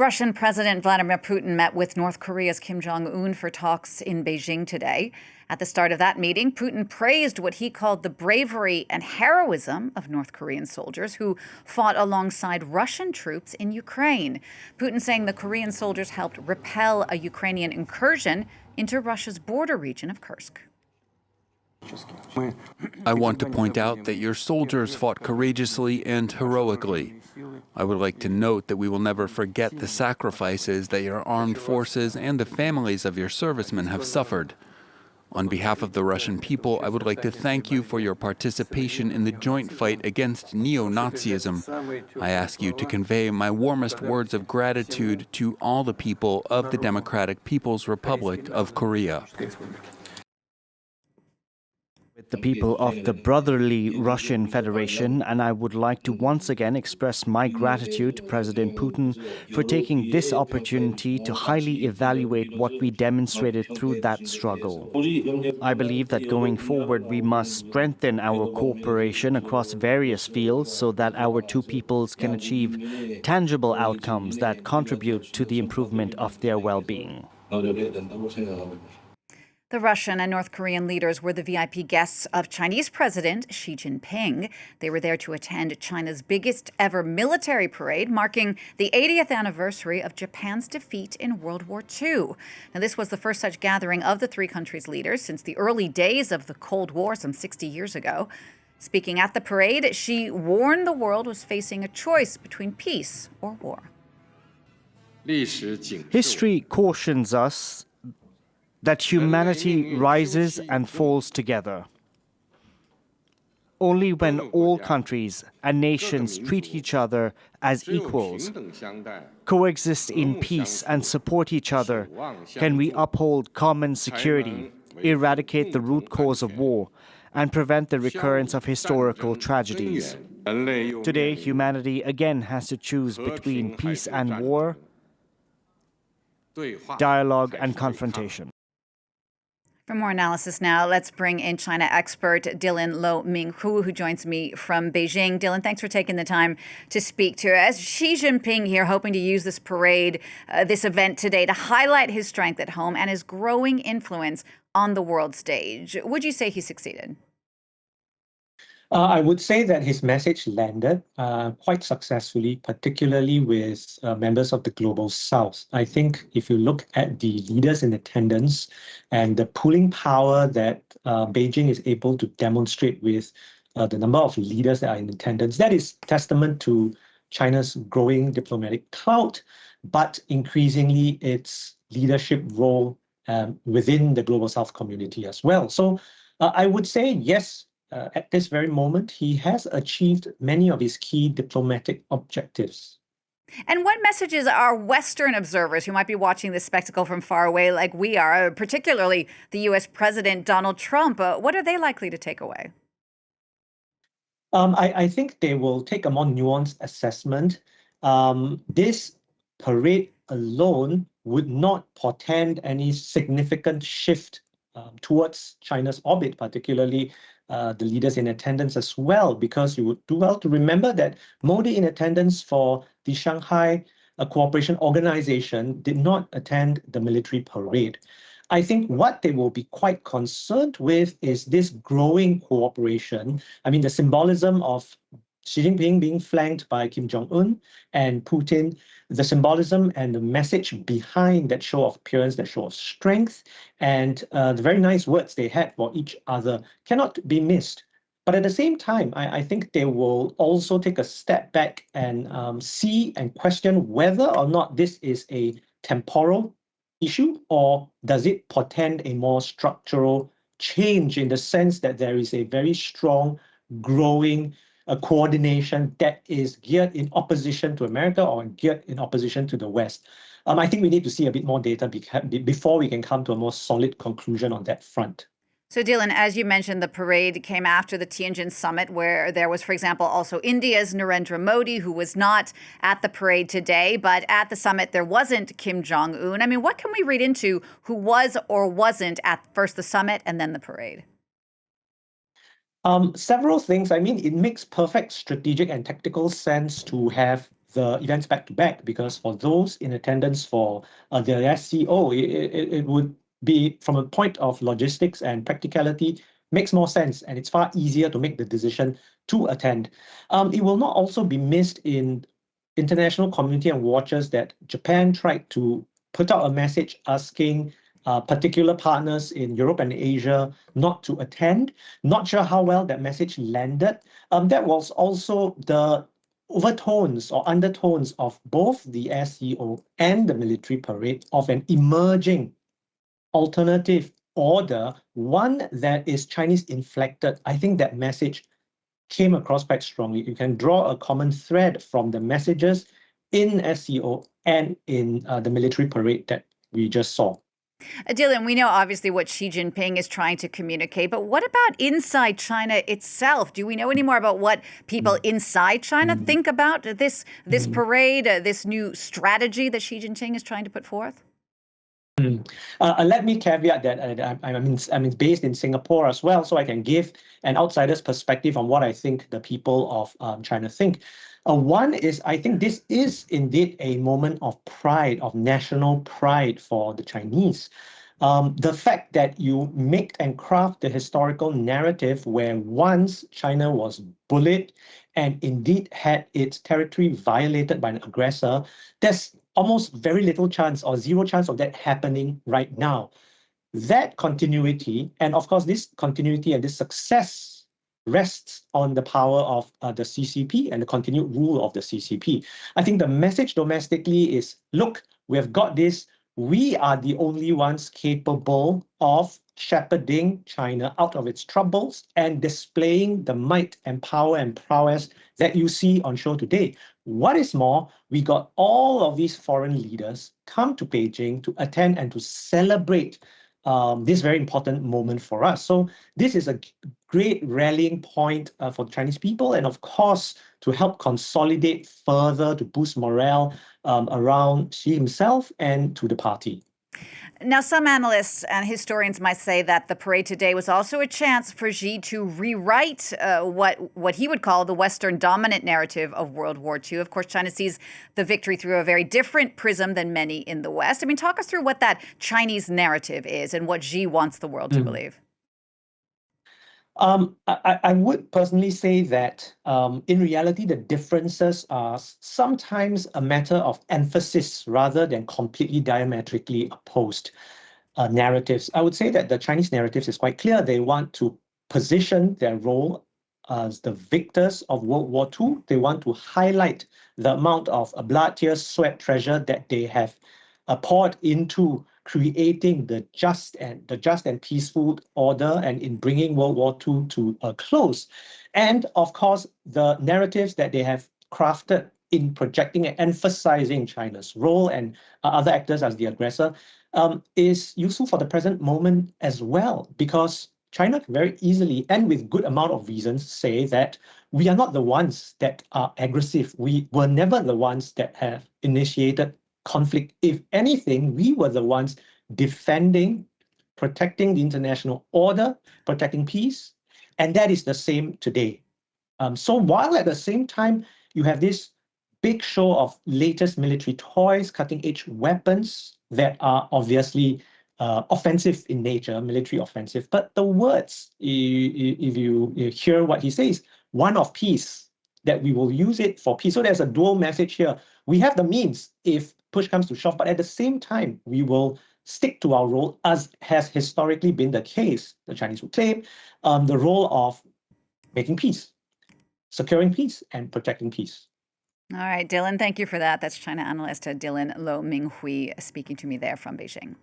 Russian President Vladimir Putin met with North Korea's Kim Jong-un for talks in Beijing today. At the start of that meeting, Putin praised what he called the bravery and heroism of North Korean soldiers who fought alongside Russian troops in Ukraine. Putin saying the Korean soldiers helped repel a Ukrainian incursion into Russia's border region of Kursk. I want to point out that your soldiers fought courageously and heroically. I would like to note that we will never forget the sacrifices that your armed forces and the families of your servicemen have suffered. On behalf of the Russian people, I would like to thank you for your participation in the joint fight against neo-Nazism. I ask you to convey my warmest words of gratitude to all the people of the Democratic People's Republic of Korea. The people of the brotherly Russian Federation, and I would like to once again express my gratitude to President Putin for taking this opportunity to highly evaluate what we demonstrated through that struggle. I believe that going forward we must strengthen our cooperation across various fields so that our two peoples can achieve tangible outcomes that contribute to the improvement of their well-being. The Russian and North Korean leaders were the VIP guests of Chinese President Xi Jinping. They were there to attend China's biggest ever military parade, marking the 80th anniversary of Japan's defeat in World War II. Now, this was the first such gathering of the three countries' leaders since the early days of the Cold War some 60 years ago. Speaking at the parade, Xi warned the world was facing a choice between peace or war. History cautions us that humanity rises and falls together. Only when all countries and nations treat each other as equals, coexist in peace and support each other, can we uphold common security, eradicate the root cause of war, and prevent the recurrence of historical tragedies. Today, humanity again has to choose between peace and war, dialogue and confrontation. For more analysis now, let's bring in China expert Loh Ming Hui, who joins me from Beijing. Dylan, thanks for taking the time to speak to us. Xi Jinping here hoping to use this parade, this event today to highlight his strength at home and his growing influence on the world stage. Would you say he succeeded? I would say that his message landed quite successfully, particularly with members of the Global South. I think if you look at the leaders in attendance and the pulling power that Beijing is able to demonstrate with the number of leaders that are in attendance, that is testament to China's growing diplomatic clout, but increasingly its leadership role within the Global South community as well. So I would say, yes, at this very moment, he has achieved many of his key diplomatic objectives. And what messages are Western observers who might be watching this spectacle from far away like we are, particularly the U.S. President Donald Trump, what are they likely to take away? I think they will take a more nuanced assessment. This parade alone would not portend any significant shift towards China's orbit, particularly the leaders in attendance as well, because you would do well to remember that Modi in attendance for the Shanghai Cooperation Organization did not attend the military parade. I think what they will be quite concerned with is this growing cooperation. I mean, the symbolism of Xi Jinping being flanked by Kim Jong-un and Putin, the symbolism and the message behind that show of appearance, that show of strength, and the very nice words they had for each other cannot be missed. But at the same time, I think they will also take a step back and see and question whether or not this is a temporal issue, or does it portend a more structural change in the sense that there is a very strong, growing coordination that is geared in opposition to America or geared in opposition to the West. I think we need to see a bit more data before we can come to a more solid conclusion on that front. So, Dylan, as you mentioned, the parade came after the Tianjin summit, where there was, for example, also India's Narendra Modi, who was not at the parade today, but at the summit there wasn't Kim Jong-un. I mean, what can we read into who was or wasn't at first the summit and then the parade? Several things. I mean, it makes perfect strategic and tactical sense to have the events back to back, because for those in attendance for the SCO, it would be, from a point of logistics and practicality, makes more sense, and it's far easier to make the decision to attend. It will not also be missed in international community and watchers that Japan tried to put out a message asking particular partners in Europe and Asia not to attend. Not sure how well that message landed. That was also the overtones or undertones of both the SCO and the military parade of an emerging alternative order, one that is Chinese inflected. I think that message came across quite strongly. You can draw a common thread from the messages in SCO and in the military parade that we just saw. Dylan, we know obviously what Xi Jinping is trying to communicate, but what about inside China itself? Do we know any more about what people inside China think about this parade, this new strategy that Xi Jinping is trying to put forth? Let me caveat that I'm based in Singapore as well, so I can give an outsider's perspective on what I think the people of China think. One is, I think this is indeed a moment of pride, of national pride for the Chinese. The fact that you make and craft the historical narrative where once China was bullied and indeed had its territory violated by an aggressor, there's almost very little chance or zero chance of that happening right now. That continuity, and of course this continuity and this success rests on the power of the CCP and the continued rule of the CCP. I think the message domestically is, look, we have got this. We are the only ones capable of shepherding China out of its troubles and displaying the might and power and prowess that you see on show today. What is more, we got all of these foreign leaders come to Beijing to attend and to celebrate this very important moment for us. So this is a great rallying point for the Chinese people, and of course, to help consolidate further, to boost morale around Xi himself and to the party. Now, some analysts and historians might say that the parade today was also a chance for Xi to rewrite what he would call the Western dominant narrative of World War II. Of course, China sees the victory through a very different prism than many in the West. I mean, talk us through what that Chinese narrative is and what Xi wants the world to believe. I would personally say that in reality, the differences are sometimes a matter of emphasis rather than completely diametrically opposed narratives. I would say that the Chinese narrative is quite clear. They want to position their role as the victors of World War II. They want to highlight the amount of blood, tears, sweat, treasure that they have poured into creating the just and peaceful order and in bringing World War II to a close. And of course, the narratives that they have crafted in projecting and emphasizing China's role and other actors as the aggressor is useful for the present moment as well, because China can very easily and with good amount of reasons say that we are not the ones that are aggressive. We were never the ones that have initiated conflict. If anything, we were the ones defending, protecting the international order, protecting peace, and that is the same today. So while at the same time you have this big show of latest military toys, cutting-edge weapons that are obviously offensive in nature, military offensive, but the words, if you hear what he says, one of peace, that we will use it for peace. So there's a dual message here. We have the means if push comes to shove, but at the same time, we will stick to our role, as has historically been the case, the Chinese would claim, the role of making peace, securing peace, and protecting peace. All right, Dylan, thank you for that. That's China analyst Dylan Loh Ming Hui speaking to me there from Beijing.